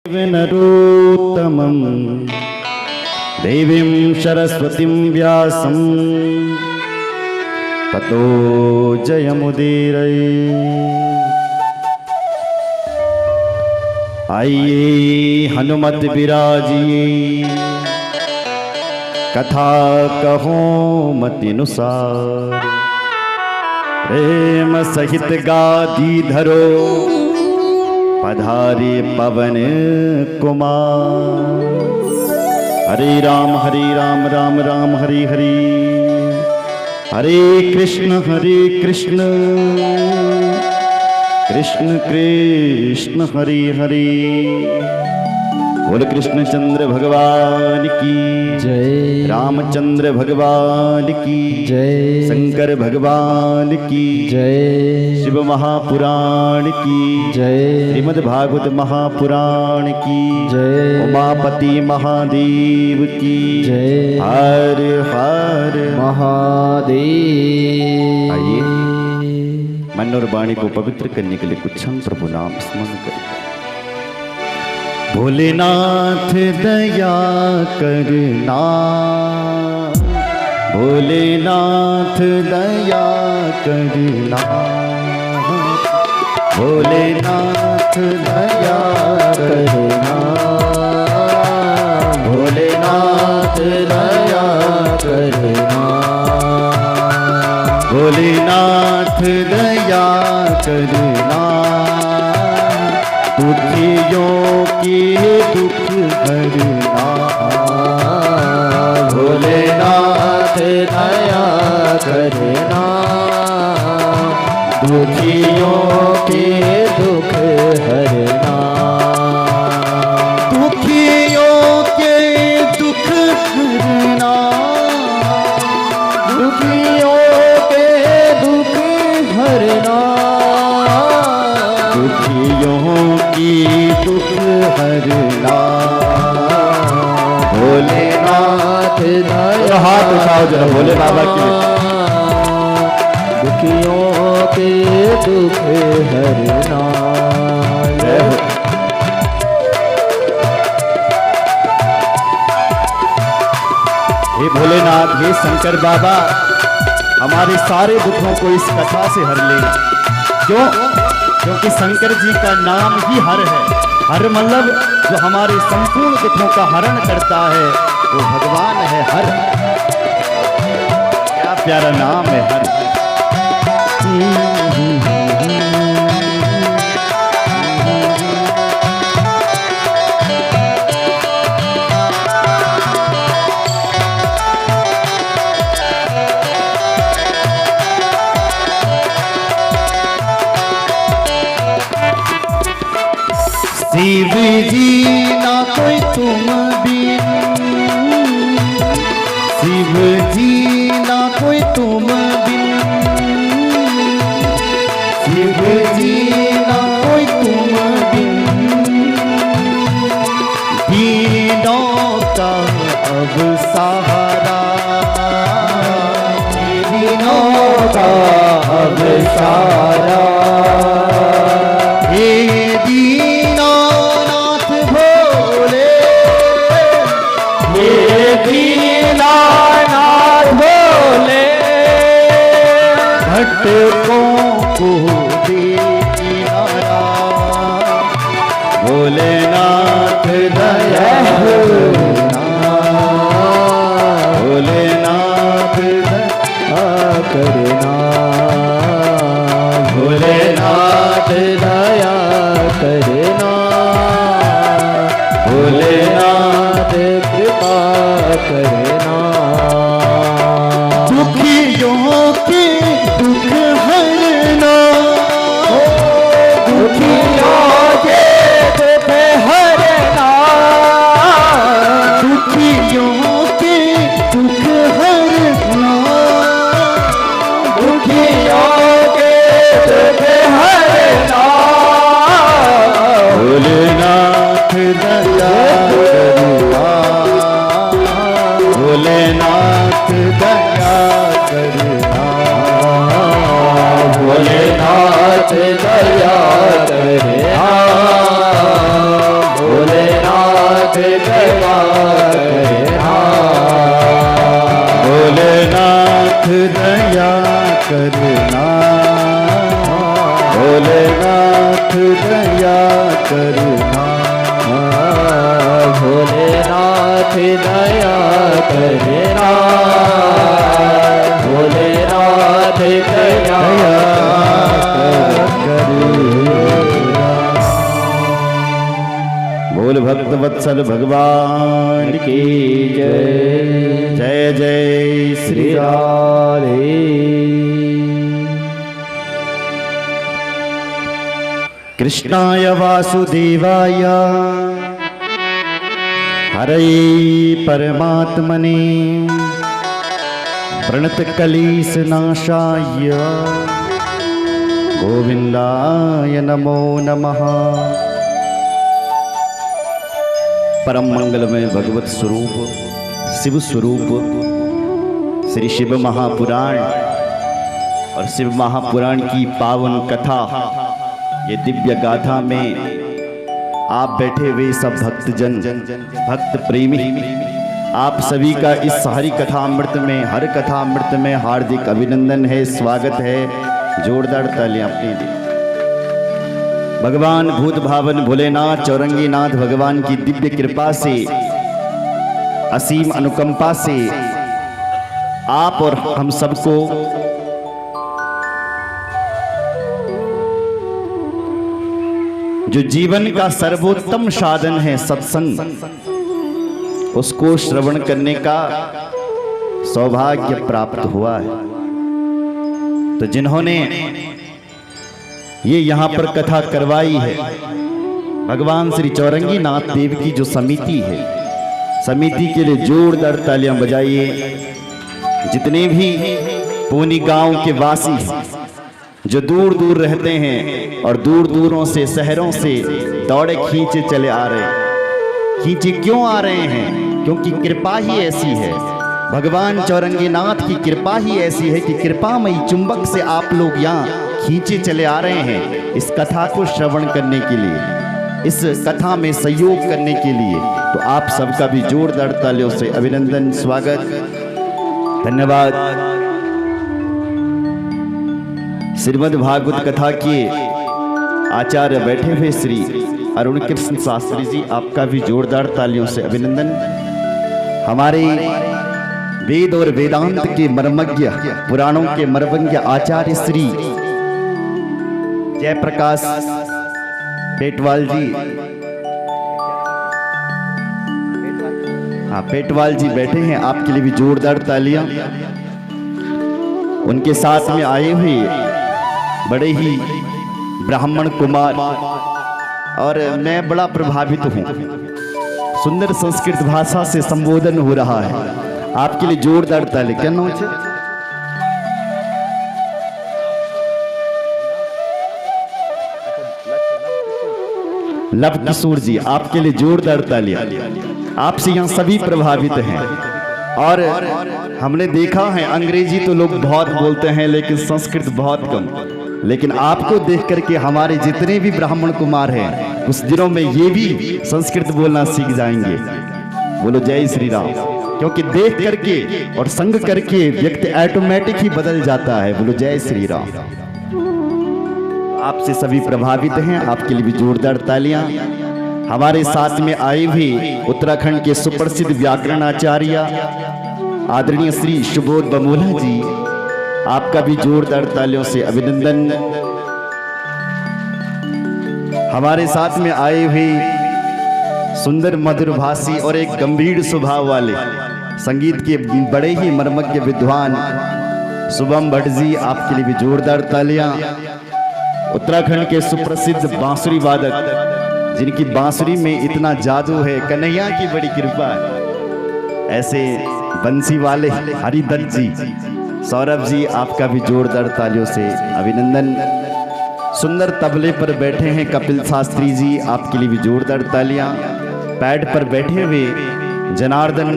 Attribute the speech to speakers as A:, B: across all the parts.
A: नरोत्तमं देवीं सरस्वतीं व्यासं ततो जयमुदीरये। आइए हनुमत विराजिए, कथा कहो मतिनुसार। प्रेम सहित गादी धरो, पधारे पवन कुमार। हरे राम राम राम हरे हरे, हरे कृष्ण कृष्ण कृष्ण हरे हरे। बोल कृष्णचंद्र भगवान की
B: जय,
A: रामचंद्र भगवान की
B: जय,
A: शंकर भगवान की
B: जय,
A: शिव महापुराण की
B: जय,
A: श्रीमद् भागवत महापुराण की
B: जय,
A: उमापति महादेव की
B: जय,
A: हर हर
B: महादेव।
A: आइए मन और वाणी को पवित्र करने के लिए कुछ क्षण प्रभु नाम स्मरण करें। भोलेनाथ दया करना, भोलेनाथ दया करना, भोलेनाथ दया करना, भोलेनाथ दया करना, भोलेनाथ दया करना। दुखियों के दुख हरना, भोलेनाथ दया करना, दुखियों के दुख हरना, दुखियों के दुख हरना, दुखियों के दुख हरना, दुखियों की दुख हरना। भोलेनाथ दया, हाथ उठाओ जरा भोले बाबा की।
B: दुखियों के दुख हरना।
A: जय हो। हे भोलेनाथ, हे शंकर बाबा, हमारे सारे दुखों को इस कथा से हर ले। क्यों? क्योंकि शंकर जी का नाम ही हर है। हर मतलब जो हमारे संपूर्ण दुखों का हरण करता है वो भगवान है हर। क्या प्यारा नाम है हर। शिव जी ना कोई तुम बिन, शिव जी ना कोई तुम बिन, शिव जी ना कोई तुम बिन। दीनों का अब सहारा, दीनों का अब सहारा। भटकों को दे किनारा, भोलेनाथ दया करना, भोलेनाथ दया करना, भोलेनाथ दया करना, भोलेनाथ कृपा करना। दुखियों के दुख हरना, दुखियों के दुख हरना, दुखियों के दुख हरना, दुखियों के दुख हरना। भोलेनाथ दया करना, भोलेनाथ दया करना, भोलेनाथ दया करना, भोले
B: भोलेनाथ दया करना, भोलेनाथ दया करना।
A: बोल भक्त वत्सल भगवान की
B: जय।
A: जय जय श्री राम।
B: राधे।
A: कृष्णाय वासुदेवाय हरये परमात्मने प्रणतकलेशनाशाय गोविंदाय नमो नमः। परम मंगलमय भगवत स्वरूप शिव स्वरूप श्री शिव महापुराण और शिव महापुराण की पावन कथा, ये दिव्य गाथा में आप बैठे हुए सब भक्तजन, भक्त प्रेमी, आप सभी का इस हरि कथामृत में, हर कथामृत में हार्दिक अभिनंदन है, स्वागत है। जोरदार तालियां अपने लिए। भगवान भूत भावन भोलेनाथ चौरंगी नाथ भगवान की दिव्य कृपा से, असीम अनुकंपा से आप और हम सबको जो जीवन का सर्वोत्तम साधन है सत्संग, उसको श्रवण करने का सौभाग्य प्राप्त हुआ है। तो जिन्होंने ये यहाँ पर कथा करवाई है, भगवान श्री चौरंगी नाथ देव की जो समिति है, समिति के लिए जोरदार तालियां बजाइए। जितने भी पूनी गांव के वासी हैं, जो दूर दूर रहते हैं और दूर दूरों से, शहरों से दौड़े खींचे चले आ रहे हैं। खींचे क्यों आ रहे हैं? क्योंकि कृपा ही ऐसी है, भगवान चौरंगी नाथ की कृपा ही ऐसी है कि कृपामयी चुंबक से आप लोग यहाँ खींचे चले आ रहे हैं इस कथा को श्रवण करने के लिए, इस कथा में सहयोग करने के लिए। तो आप सबका भी जोरदार तालियों से अभिनंदन, स्वागत, धन्यवाद। श्रीमद् भागवत कथा के आचार्य बैठे हुए श्री अरुण कृष्ण शास्त्री जी, आपका भी जोरदार तालियों से अभिनंदन। हमारे वेद और वेदांत के मर्मज्ञ, पुराणों के मर्मज्ञ आचार्य श्री जयप्रकाश पेटवाल जी, हाँ पेटवाल जी बैठे हैं, आपके लिए भी जोरदार तालियां। उनके साथ में आए हुए बड़े ही ब्राह्मण कुमार, और मैं बड़ा प्रभावित हूँ, सुंदर संस्कृत भाषा से संबोधन हो रहा है। आपके लिए जोरदार ताली। क्या नाम है? लव किशोर जी, आपके लिए जोरदार तालियां। आपसे यहाँ सभी प्रभावित हैं। और हमने देखा है अंग्रेजी तो लोग बहुत बोलते हैं लेकिन संस्कृत बहुत कम, लेकिन आपको देख करके हमारे जितने भी ब्राह्मण कुमार हैं कुछ दिनों में ये भी संस्कृत बोलना सीख जाएंगे। बोलो जय श्री राम। क्योंकि देख करके और संग करके व्यक्ति ऑटोमेटिक ही बदल जाता है। बोलो जय श्री राम। आपसे सभी प्रभावित हैं, आपके लिए भी जोरदार तालियां। हमारे साथ में आए भी उत्तराखंड के सुप्रसिद्ध व्याकरण आचार्य आदरणीय श्री सुबोध बमोला जी, आपका भी जोरदार तालियों से अभिनंदन। हमारे साथ में आए हुए सुंदर मधुरभाषी और एक गंभीर स्वभाव वाले संगीत के बड़े ही मर्मज्ञ विद्वान शुभम भट्ट जी, आपके लिए भी जोरदार तालियां। उत्तराखंड के सुप्रसिद्ध बांसुरी वादक, जिनकी बांसुरी में इतना जादू है, कन्हैया की बड़ी कृपा है, ऐसे बंसी वाले हरिदत्त जी, सौरभ जी, आपका भी जोरदार तालियों से अभिनंदन। सुंदर तबले पर बैठे हैं कपिल शास्त्री जी, आपके लिए भी जोरदार तालियां। पैड पर बैठे हुए जनार्दन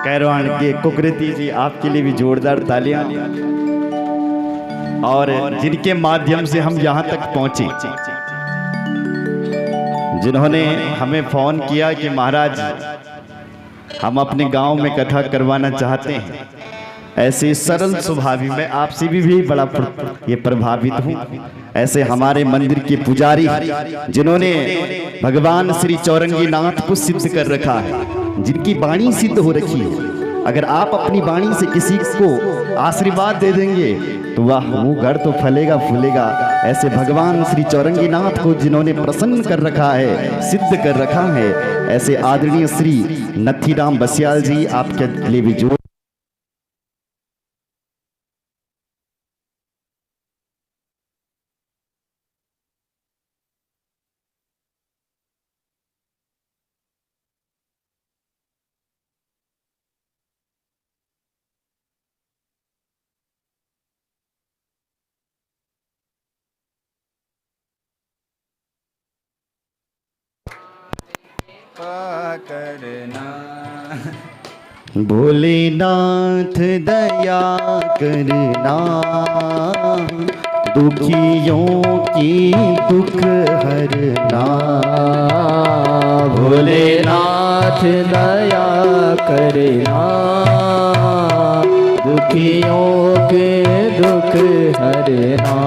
A: कैरवान के कुकृति जी, आपके लिए भी जोरदार तालियां। और जिनके माध्यम से हम यहाँ तक पहुंचे, जिन्होंने हमें फोन किया कि महाराज हम अपने गांव में कथा करवाना चाहते हैं, ऐसे सरल स्वभावी मैं आपसे भी बड़ा ये प्रभावित हूँ। ऐसे हमारे मंदिर के पुजारी जिन्होंने भगवान श्री चौरंगी नाथ को सिद्ध कर रखा है, जिनकी वाणी सिद्ध हो रखी है, अगर आप अपनी वाणी से किसी को आशीर्वाद दे देंगे तो वाह, वो घर तो फलेगा फूलेगा। ऐसे भगवान श्री चौरंगी नाथ को जिन्होंने प्रसन्न कर रखा है, सिद्ध कर रखा है, ऐसे आदरणीय श्री नथीराम बस्याल जी, आपके लिए भी जोर
C: करना।
A: भोलेनाथ दया करना, दुखियों की दुख हरना।
B: भोलेनाथ दया करना, दुखियों के दुख हरना।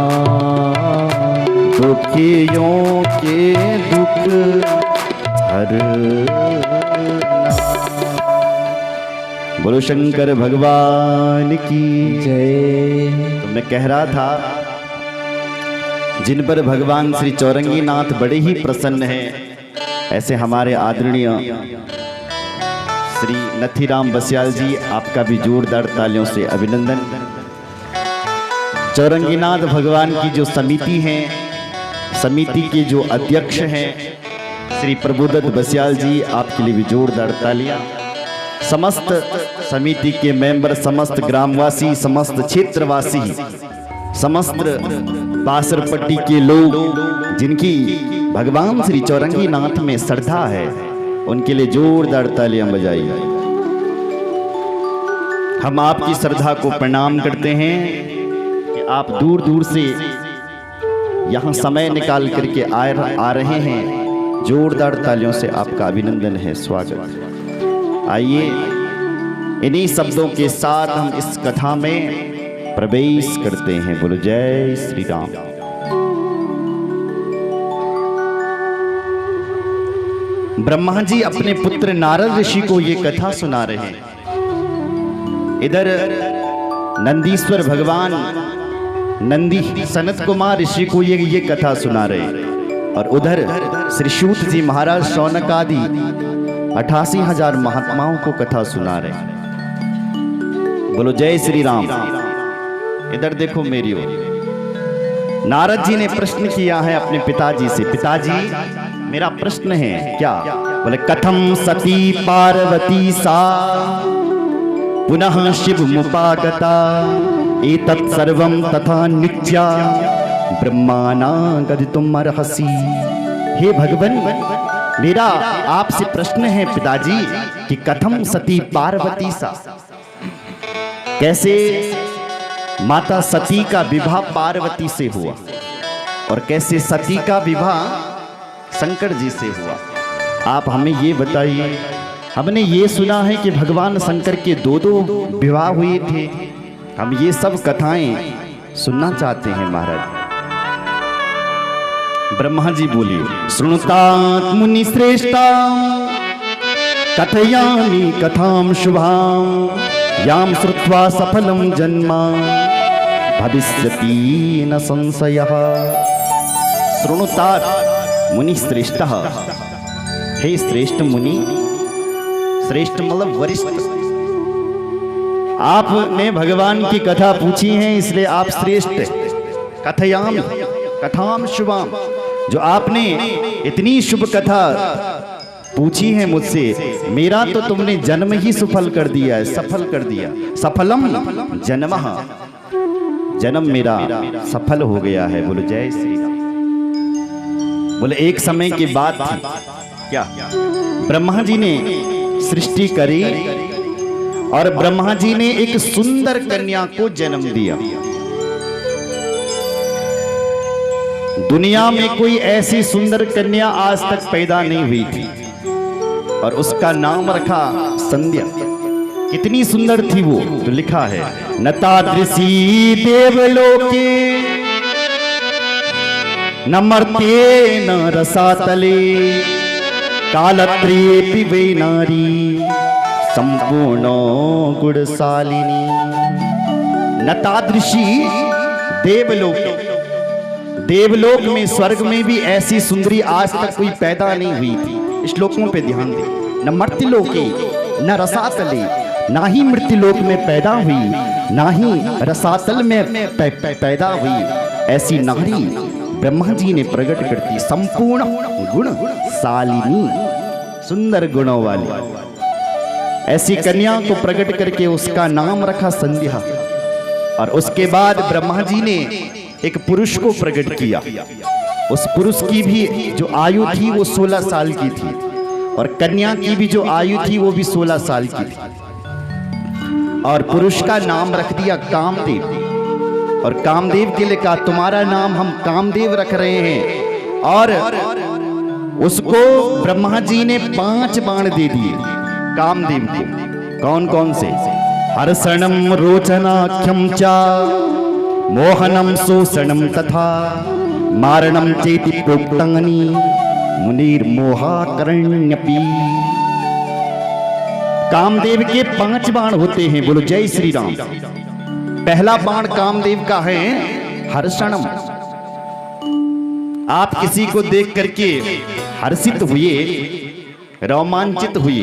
A: दुखियों के दुख हरना। बोलो शंकर भगवान की
B: जय।
A: तो मैं कह रहा था, जिन पर भगवान श्री चौरंगी नाथ बड़े ही प्रसन्न हैं, ऐसे हमारे आदरणीय श्री नथीराम बस्याल जी, आपका भी जोरदार तालियों से अभिनंदन। चौरंगी नाथ भगवान की जो समिति है, समिति के जो अध्यक्ष हैं श्री प्रभुदत्त बस्याल जी, आपके लिए भी जोरदार तालियां। समस्त समिति के मेंबर, समस्त ग्रामवासी, समस्त क्षेत्रवासी, समस्त बासरपट्टी के लोग जिनकी भगवान श्री चौरंगी नाथ में श्रद्धा है, उनके लिए जोरदार तालियां बजाइए। हम आपकी श्रद्धा को प्रणाम करते हैं कि आप दूर दूर से यहाँ समय निकाल करके आ रहे हैं। जोरदार तालियों से आपका अभिनंदन है, स्वागत। आइए इन्हीं शब्दों के साथ हम इस कथा में प्रवेश करते हैं। बोलो जय श्री राम। ब्रह्मा जी अपने पुत्र नारद ऋषि को ये कथा सुना रहे हैं। इधर नंदीश्वर भगवान नंदी सनत कुमार ऋषि को ये कथा सुना रहे हैं, और उधर श्री सूत जी महाराज शौनक आदि 88,000 महात्माओं को कथा सुना रहे हैं। बोलो जय श्री राम। इधर देखो मेरी ओर। नारद जी ने प्रश्न किया है अपने पिताजी से, पिताजी मेरा प्रश्न है क्या? बोले कथम सती पार्वती सा पुनः शिव मुपागता एतत् सर्वं तथा नित्या ब्रह्माना गदितुम अर्हसि। हे भगवान, मेरा आपसे प्रश्न है पिताजी कि कथम सती पार्वती सा, कैसे माता सती का विवाह पार्वती से हुआ और कैसे सती का विवाह शंकर जी से हुआ? आप हमें ये बताइए। हमने ये सुना है कि भगवान शंकर के दो विवाह हुए थे। हम ये सब कथाएं सुनना चाहते हैं महाराज। ब्रह्मा जी बोलिए, श्रृणुतात मुनि श्रेष्ठा कथयामि कथां शुभां यां श्रुत्वा सफलं जन्मा भविष्यति न संशयः। श्रृणुतात मुनि श्रेष्ठः, हे श्रेष्ठ मुनि, श्रेष्ठ मतलब वरिष्ठ। आपने भगवान की कथा पूछी है इसलिए आप श्रेष्ठ। कथयामि कथां शुभां, जो आपने इतनी शुभ कथा पूछी है मुझसे, मेरा तो तुमने जन्म ही सफल कर दिया है, सफल कर दिया। सफलम जन्मः, जन्म मेरा सफल हो गया है। बोलो जय श्री राम। बोले एक समय की बात थी, क्या ब्रह्मा जी ने सृष्टि करी और ब्रह्मा जी ने एक सुंदर कन्या को जन्म दिया। दुनिया में कोई ऐसी सुंदर कन्या आज तक पैदा नहीं हुई थी और उसका नाम रखा संध्या। कितनी सुंदर थी वो। तो लिखा है न तादृशी देवलोके न मर्ते न रसातले कालत्रेपि वै नारी संपूर्ण गुणशालिनी। न तादृशी देवलोक में, स्वर्ग में भी ऐसी सुंदरी आज तक कोई पैदा नहीं हुई थी। श्लोकों पे ध्यान दे। न मर्त्यलोके न रसातले, ना ही मृत्युलोक में पैदा हुई, ना ही रसातल में पैदा हुई ऐसी नारी ब्रह्मा जी ने प्रकट करती। संपूर्ण गुण शालिनी, सुंदर गुणों वाली ऐसी कन्या को प्रकट करके उसका नाम रखा संध्या। और उसके बाद ब्रह्मा जी ने एक पुरुष को प्रकट किया। उस पुरुष की भी जो आयु थी वो 16 साल की थी, और कन्या की भी जो आयु थी वो भी 16 साल की थी। और पुरुष का नाम रख दिया कामदेव, और कामदेव के लिए कहा तुम्हारा नाम हम कामदेव रख रहे हैं। और उसको ब्रह्मा जी ने 5 बाण दे दिए कामदेव को। कौन कौन से? हर्षणम रोचनाख्यम च मोहनम शोषणम तथा मारणम चेति प्रोक्तानि मुनिर्मोहाकरण्यपि। कामदेव के 5 बाण होते हैं। बोलो जय श्री राम। पहला बाण कामदेव का है हर्षणम। आप किसी को देख करके हर्षित हुए, रोमांचित हुए,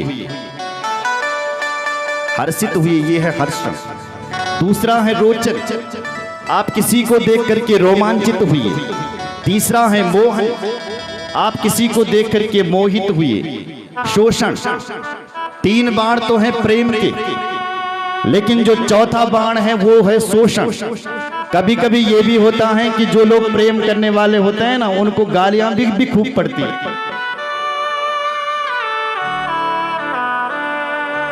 A: हर्षित हुए, ये है हर्षण। दूसरा है रोचन, आप किसी को देख करके रोमांचित हुए। तीसरा है मोहन, आप किसी को देख करके मोहित हुए। शोषण, 3 बाण तो है प्रेम के, लेकिन जो चौथा बाण है वो है शोषण। कभी कभी ये भी होता है कि जो लोग प्रेम करने वाले होते हैं ना, उनको गालियां भी खूब पड़ती है।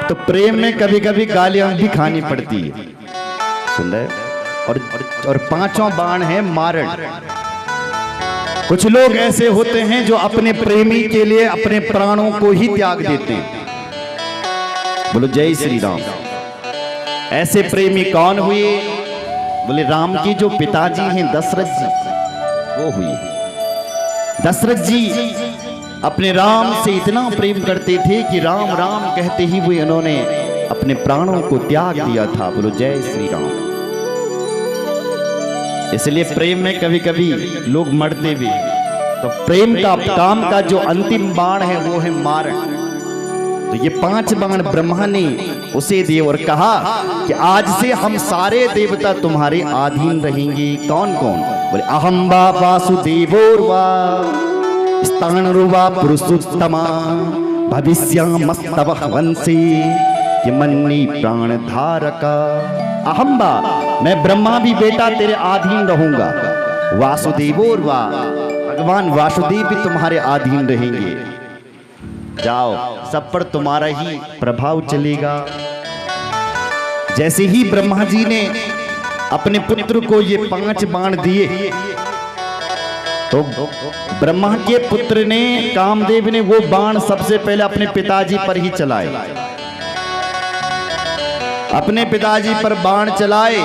A: तो प्रेम में कभी कभी गालियां भी खानी पड़ती है। सुन रहे? और 5वां बाण है मारण। कुछ लोग ऐसे होते हैं जो अपने प्रेमी के लिए अपने प्राणों को ही त्याग देते हैं। बोलो जय श्री राम। ऐसे प्रेमी कौन हुए? बोले राम की जो पिताजी हैं दशरथ जी, वो हुए। दशरथ जी अपने राम से इतना प्रेम करते थे कि राम राम कहते ही वो इन्होंने अपने प्राणों को त्याग दिया था। बोलो जय श्री राम। इसलिए प्रेम में कभी कभी लोग मरते भी। तो प्रेम का, काम का जो अंतिम बाण है वो है मारण। तो ये 5 बाण ब्रह्मा ने उसे दिए और कहा कि आज से हम सारे देवता तुम्हारे अधीन रहेंगे। कौन कौन? बोले अहम वा वासुदेवोर्वा स्थाणुर्वा पुरुषोत्तमा भविष्यामस्तव वंशे यमन्नी प्राण धारका। अहम बा, मैं ब्रह्मा भी बेटा तेरे अधीन रहूंगा। वासुदेवोर्वा, भगवान वासुदेव भी तुम्हारे अधीन रहेंगे। जाओ, सब पर तुम्हारा ही प्रभाव चलेगा। जैसे ही ब्रह्मा जी ने अपने पुत्र को ये 5 बाण दिए, तो ब्रह्मा के पुत्र ने, कामदेव ने वो बाण सबसे पहले अपने पिताजी पर ही चलाए। अपने पिताजी पर बाण चलाए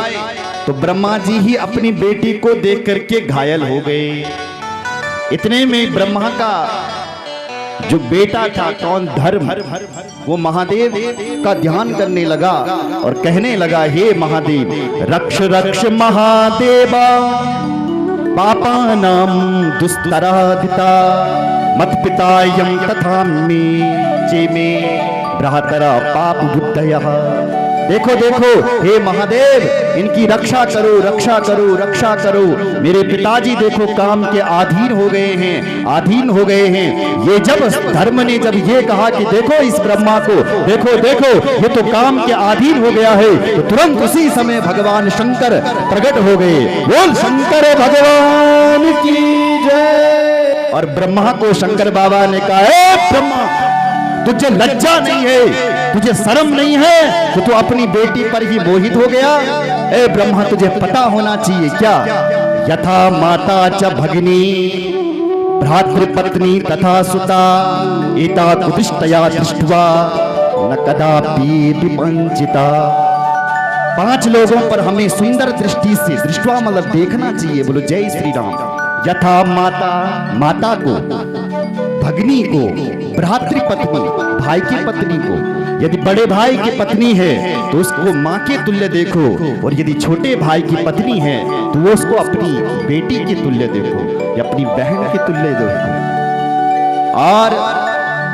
A: तो ब्रह्मा जी ही अपनी बेटी को देख करके घायल हो गए। इतने में ब्रह्मा का जो बेटा था, कौन? धर्म, वो महादेव का ध्यान करने लगा और कहने लगा हे महादेव, रक्ष रक्ष महादेवा पापानां दुस्तराधिता मत पितायं तथा मे चेमे भ्रातरा पाप बुद्धयः। देखो देखो हे महादेव, इनकी रक्षा करो, रक्षा करो, रक्षा करो। मेरे पिताजी देखो काम के अधीन हो गए हैं, अधीन हो गए हैं। ये जब धर्म ने जब ये कहा कि देखो इस ब्रह्मा को, देखो देखो ये तो काम के अधीन हो गया है, तो तुरंत उसी समय भगवान शंकर प्रकट हो गए। बोल शंकर भगवान की जय। और ब्रह्मा को शंकर बाबा ने कहा, हे ब्रह्मा, तुझे लज्जा नहीं है, तुझे शर्म नहीं है, तो तू अपनी बेटी पर ही मोहित हो गया। ए ब्रह्मा, तुझे पता होना चाहिए क्या? यथा माता च भगिनी भ्रातृपत्नी तथा सुता एता कुतिष्ठया दृष्ट्वा न कदापि विवंचिता। 5 लोगों पर हमें सुंदर दृष्टि से, दृष्टवा मतलब देखना चाहिए। बोलो जय श्री राम। यथा माता, माता को, भगनी को, भ्रातृपत्नी भाई की पत्नी को, यदि बड़े भाई की पत्नी है तो उसको माँ के तुल्य देखो, और यदि छोटे भाई की पत्नी है तो वो उसको अपनी बेटी के तुल्य देखो या अपनी बहन के तुल्य देखो। और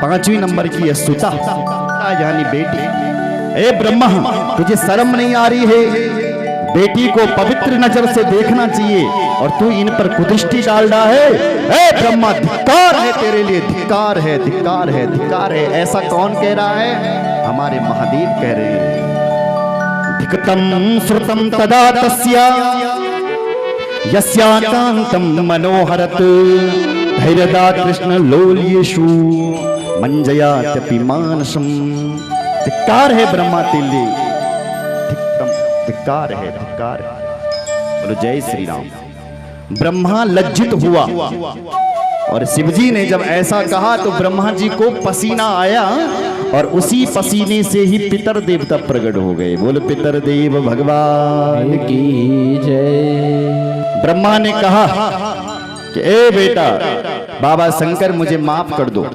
A: 5वीं नंबर की है सुता, यानी बेटी। ए ब्रह्मा, तुझे शर्म नहीं आ रही है? बेटी को पवित्र नजर से देखना चाहिए और तू इन पर कुदृष्टि डाल रहा है। ए ब्रह्मा, धिक्कार है तेरे लिए, धिक्कार है, धिक्कार है, धिक्कार है। ऐसा कौन कह रहा है? हमारे महादेव कह रहे हैं। धिक्तम श्रुतम तदा तस्या यस्याकांतम मनोहरत धैर्यदा कृष्ण लोल्येषु मंजयात्यपि मानसम। धिक्कार है ब्रह्मा तेरे, धिक्कार है, धिक्कार है। बोलो जय श्री राम। ब्रह्मा लज्जित हुआ और शिवजी ने जब ऐसा कहा तो ब्रह्मा जी को पसीना आया और उसी पसीने से ही पितर देवता प्रकट हो गए। बोलो पितर देव भगवान
B: की जय।
A: ब्रह्मा ने कहा कि ए बेटा, बाबा शंकर मुझे माफ कर दो।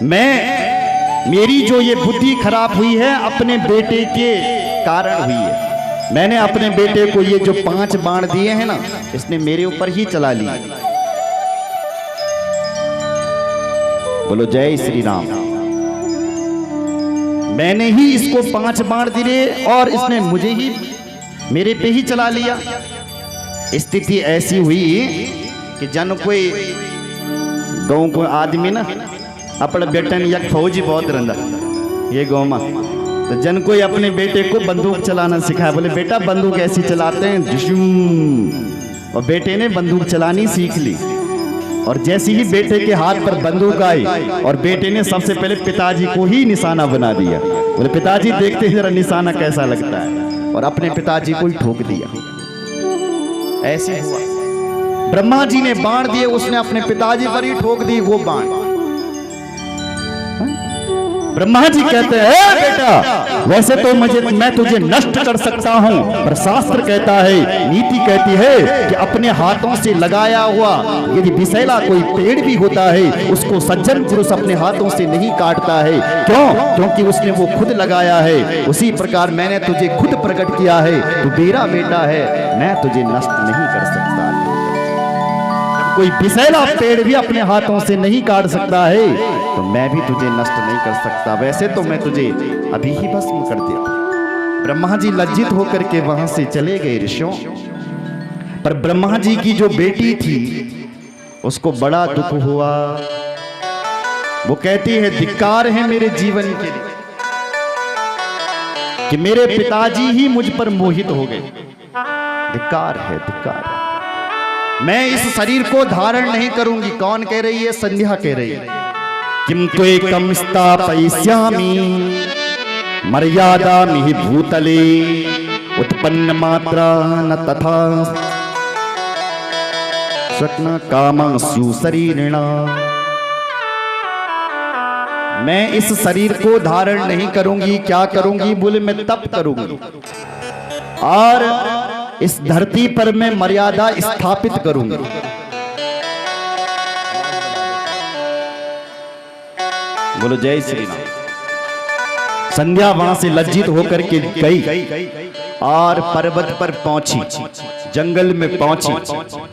A: मेरी जो ये बुद्धि खराब हुई है अपने बेटे के कारण हुई है। मैंने अपने बेटे को ये जो 5 बाण दिए हैं ना, इसने मेरे ऊपर ही चला लिया। बोलो जय श्री राम। मैंने ही इसको 5 बाण दिए और इसने मुझे ही, मेरे पे ही चला लिया। स्थिति ऐसी हुई कि जन कोई गाँव को आदमी ना अपने बेटन या फौजी बहुत रंदा ये गाँव में, तो जन कोई अपने बेटे को बंदूक चलाना सिखाया। बोले बेटा बंदूक ऐसी चलाते हैं, झुशुम। और बेटे ने बंदूक चलानी सीख ली और जैसे ही बेटे के हाथ पर बंदूक आई और बेटे ने सबसे पहले पिताजी को ही निशाना बना दिया। बोले पिताजी देखते हैं जरा निशाना कैसा लगता है, और अपने पिताजी को ही ठोक दिया। ऐसे ब्रह्मा जी ने बाण दिए, उसने अपने पिताजी पर ही ठोक दी वो बाण। ब्रह्मा जी कहते हैं बेटा, वैसे तो मैं तुझे नष्ट कर सकता हूं, पर शास्त्र कहता है, नीति कहती है कि अपने हाथों से लगाया हुआ यदि विषैला कोई पेड़ भी होता है उसको सज्जन पुरुष अपने हाथों से नहीं काटता है। क्यों? क्योंकि उसने वो खुद लगाया है। उसी प्रकार मैंने तुझे खुद प्रकट किया है, तू मेरा बेटा है, मैं तुझे नष्ट नहीं कर सकता। कोई विषैला पेड़ भी अपने हाथों से नहीं काट सकता है तो मैं भी तुझे नष्ट नहीं कर सकता। वैसे तो मैं तुझे अभी ही भस्म कर दिया। ब्रह्मा जी लज्जित होकर के वहां से चले गए ऋषियों। पर ब्रह्मा जी की जो बेटी थी उसको बड़ा दुख हुआ। वो कहती है धिक्कार है मेरे जीवन के लिए कि मेरे पिताजी ही मुझ पर मोहित हो गए। धिक्कार है, धिक्कार है। मैं इस शरीर को धारण नहीं करूंगी। कौन कह रही है? संध्या कह रही है। किम त्वेकं स्थापयिष्यामि मर्यादामिहि भूतले उत्पन्न मात्रा न तथा स्वप्न कामांसु शरीरिणा। मैं इस शरीर को धारण नहीं करूंगी। क्या करूंगी? बोले मैं तप करूंगी और इस धरती पर मैं मर्यादा स्थापित करूंगी। बोलो जय श्री राम। संध्या वहां से लज्जित होकर के गई और पर्वत पर पहुंची, जंगल में पहुंची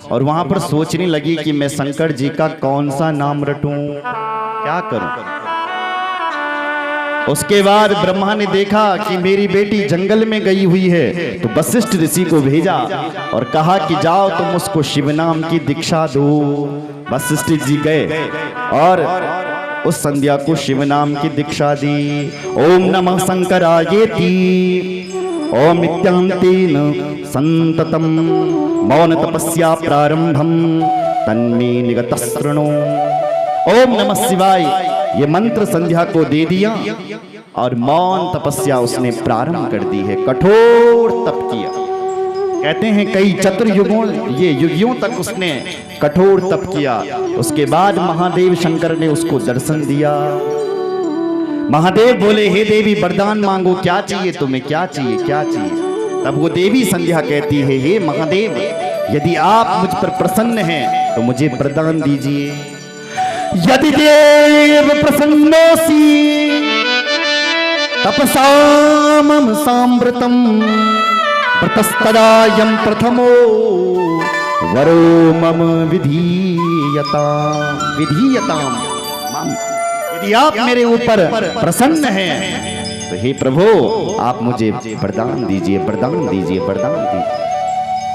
A: और वहां पर सोचने लगी कि मैं शंकर जी का कौन सा नाम रटूं, क्या करूं। उसके बाद ब्रह्मा ने देखा कि मेरी बेटी जंगल में गई हुई है तो वशिष्ठ ऋषि को भेजा और कहा कि जाओ तुम उसको शिव नाम की दीक्षा दो। वशिष्ठ जी गए और उस संध्या को शिव नाम की दीक्षा दी। ओम नमः शंकरायेति ओम इत्यांतेन संततम मौन तपस्या प्रारंभम तन्मे निगतस्रणो। ओम नमः शिवाय ये मंत्र संध्या को दे दिया और मौन तपस्या उसने प्रारंभ कर दी है। कठोर तप किया। कहते हैं कई चतुर्युगों, ये युगियों तक उसने कठोर तप किया। उसके बाद महादेव शंकर ने उसको दर्शन दिया। महादेव बोले हे देवी वरदान मांगो, क्या चाहिए तुम्हें, क्या चाहिए, क्या चाहिए। तब वो देवी संध्या कहती है हे महादेव, यदि आप मुझ पर प्रसन्न हैं तो मुझे वरदान दीजिए। यदि देव प्रसन्नोसि तपसामं सांवृतं प्रतस्तदायं प्रथमो वरो मम विधीयताम। यदि आप मेरे ऊपर प्रसन्न हैं तो हे प्रभु आप मुझे वरदान दीजिए, वरदान दीजिए, वरदान दीजिए।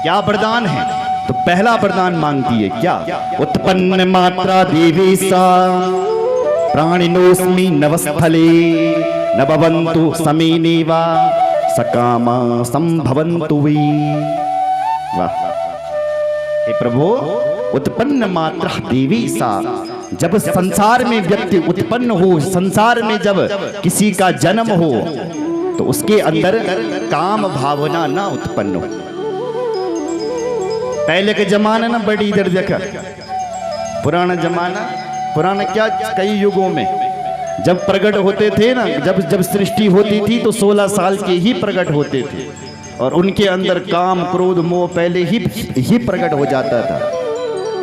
A: क्या वरदान है? तो पहला वरदान मांगती है क्या? उत्पन्न मात्रा देवी सा प्राणिनोस्मि नवस्थले न भवन्तु समेनेवा सकामा संभवन्तु वै। वाह। हे प्रभु उत्पन्न मात्रा देवी सा, जब संसार में व्यक्ति उत्पन्न हो, संसार में जब किसी का जन्म हो तो उसके अंदर काम भावना ना उत्पन्न हो। पहले के जमाना ना बड़ी इधर देखा, पुराना जमाना, पुराना क्या कई युगों में जब प्रकट होते थे ना, जब सृष्टि होती थी तो 16 साल के ही प्रकट होते थे और उनके अंदर काम क्रोध मोह पहले ही प्रकट हो जाता था।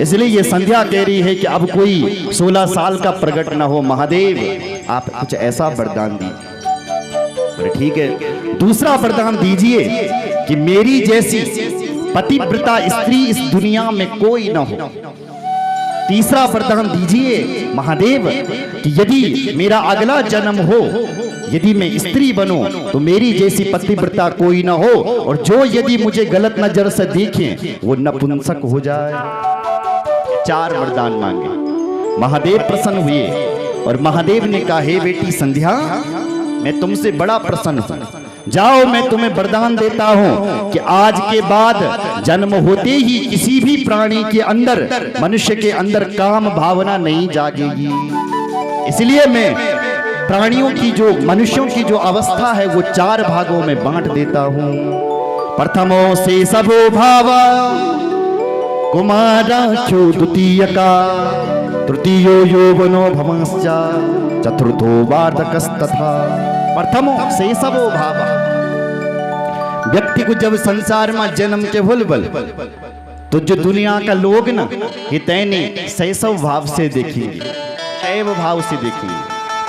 A: इसलिए ये संध्या कह रही है कि अब कोई 16 साल का प्रकट ना हो। महादेव आप कुछ ऐसा वरदान दीजिए। ठीक है, दूसरा वरदान दीजिए कि मेरी जैसी पतिव्रता स्त्री इस दुनिया में कोई ना हो। तीसरा वरदान दीजिए महादेव कि यदि मेरा अगला जन्म हो, यदि मैं स्त्री बनूं तो मेरी जैसी पतिव्रता कोई ना हो, और जो यदि मुझे गलत नजर से देखें वो नपुंसक हो जाए। 4 वरदान मांगे। महादेव प्रसन्न हुए और महादेव ने कहा हे बेटी संध्या, मैं तुमसे बड़ा प्रसन्न हूं, जाओ मैं तुम्हें वरदान देता हूं कि आज के बाद जन्म होते ही किसी भी प्राणी के अंदर, मनुष्य के अंदर काम भावना नहीं जागेगी। इसलिए मैं प्राणियों की जो, मनुष्यों की जो अवस्था है वो 4 भागों में बांट देता हूं। प्रथमो से सबो भावा कुमाराख्यो द्वितीयका, तृतीयो यौवनो भवंश्च, चतुर्थो वार्धकस्तथा। प्रथमो शैशवो भावा, व्यक्ति को जब संसार में जन्म के भूलबल तो जो दुनिया का लोग ना ये तैने शैशव भाव से देखेंगे, शैव भाव से देखेंगे,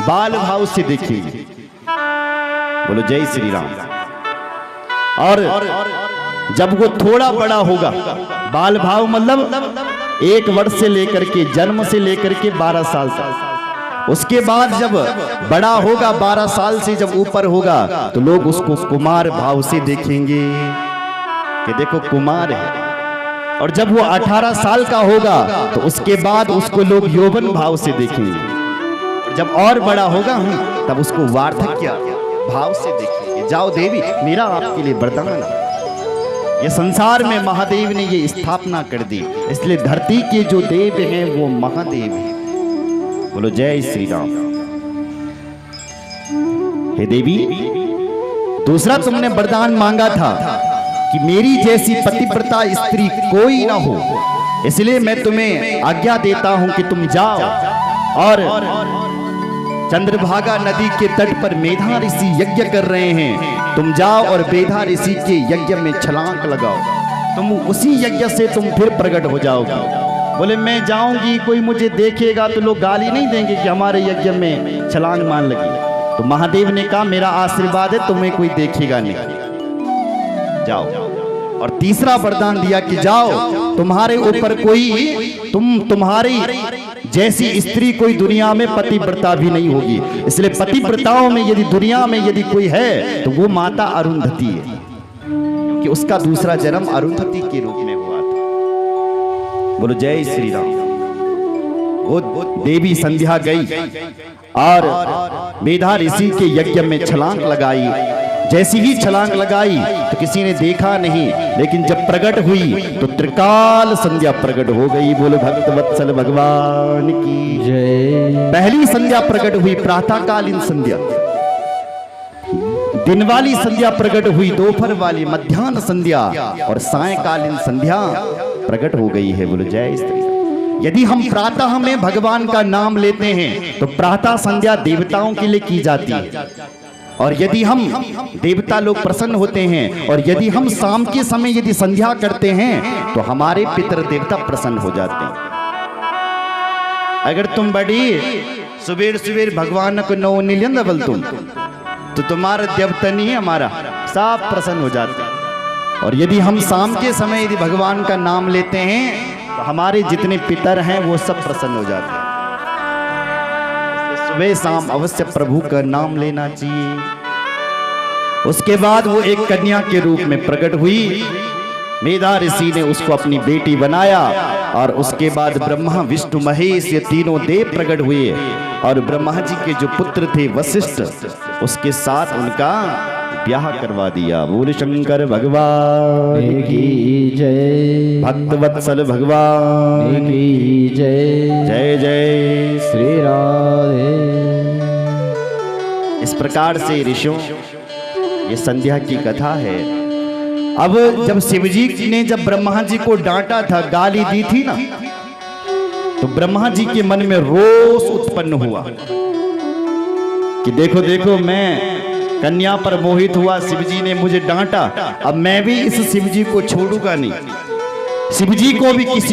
A: बाल भाव से देखेंगे। बोलो जय श्री राम। और जब वो थोड़ा बड़ा होगा, बाल भाव मतलब 1 वर्ष से लेकर के, जन्म से लेकर के 12 साल तक। उसके बाद जब बड़ा होगा, 12 साल से जब ऊपर होगा तो लोग उसको कुमार भाव से देखेंगे कि देखो कुमार है। और जब वो 18 साल का होगा तो उसके बाद उसको लोग यौवन भाव से देखेंगे। और जब और बड़ा होगा तब उसको वार्धक्य भाव से देखेंगे। जाओ देवी मेरा आपके लिए वरदान है। ये संसार में महादेव ने ये स्थापना कर दी, इसलिए धरती के जो देव हैं वो महादेव हैं। बोलो जय श्री राम। हे देवी, दूसरा तुमने वरदान मांगा था कि मेरी जैसी पतिव्रता स्त्री कोई ना हो, इसलिए मैं तुम्हें आज्ञा देता हूं कि तुम जाओ और चंद्रभागा नदी के तट पर मेधा ऋषि यज्ञ कर रहे हैं, तुम जाओ और मेधा ऋषि के यज्ञ में छलांग लगाओ, तुम उसी यज्ञ से तुम फिर प्रकट हो जाओगे। बोले मैं जाऊंगी, कोई मुझे देखेगा तो लोग गाली नहीं देंगे कि हमारे यज्ञ में छलांग मान लगी। तो महादेव ने कहा मेरा आशीर्वाद है, तुम्हें कोई देखेगा नहीं, जाओ। और तीसरा वरदान दिया कि जाओ, तुम्हारे ऊपर कोई, तुम्हारी जैसी स्त्री कोई दुनिया में पतिव्रता भी नहीं होगी। इसलिए पतिव्रताओं में यदि दुनिया में यदि कोई है तो वो माता अरुंधति है, क्योंकि उसका दूसरा जन्म अरुंधति के रूप में हुआ था। बोलो जय श्री राम। वो देवी संध्या गई और मेधा ऋषि के यज्ञ में छलांग लगाई। जैसी ही छलांग लगाई तो किसी ने देखा नहीं, लेकिन जब प्रकट हुई तो त्रिकाल संध्या प्रकट हो गई। बोलो भक्त वत्सल भगवान की
B: जय।
A: पहली संध्या प्रकट हुई प्रातःकालीन संध्या, दिन वाली संध्या प्रकट हुई, दोपहर वाली, मध्याह्न संध्या और सायकालीन संध्या प्रकट हो गई है। बोलो जय श्री राम। यदि हम प्रातः में भगवान का नाम लेते हैं तो प्रातः संध्या देवताओं के लिए की जाती है, और यदि हम देवता लोग प्रसन्न होते हैं, और यदि हम शाम के समय यदि संध्या करते हैं तो हमारे पितर देवता प्रसन्न हो जाते हैं। अगर तुम बड़ी सुबेर सुबेर भगवान को नौ निलियन बोल तुम तो तुम्हारा देवता नहीं हमारा सब प्रसन्न हो जाते हैं। और यदि हम शाम के समय यदि भगवान का नाम लेते हैं तो हमारे जितने पितर हैं वो सब प्रसन्न हो जाते हैं। सुबह शाम अवश्य प्रभु का नाम लेना चाहिए। उसके बाद वो एक कन्या के रूप में प्रकट हुई, मेधा ऋषि ने उसको अपनी बेटी बनाया, और उसके बाद ब्रह्मा विष्णु महेश ये तीनों देव प्रकट हुए, और ब्रह्मा जी के जो पुत्र थे वशिष्ठ, उसके साथ उनका ब्याह करवा दिया। बोल शंकर भगवान
B: की जय,
A: भक्त वत्सल भगवान
B: की जय,
A: जय जय।
B: श्री राधे।
A: इस प्रकार से ऋषियों ये संध्या की कथा है। अब जब शिवजी ने जब ब्रह्मा जी को डांटा था, गाली दी थी ना, तो ब्रह्मा जी के मन में रोष उत्पन्न हुआ कि देखो देखो मैं कन्या पर मोहित हुआ, शिवजी ने मुझे डांटा, अब मैं भी इस शिवजी को छोड़ूंगा नहीं। शिवजी को भी किसी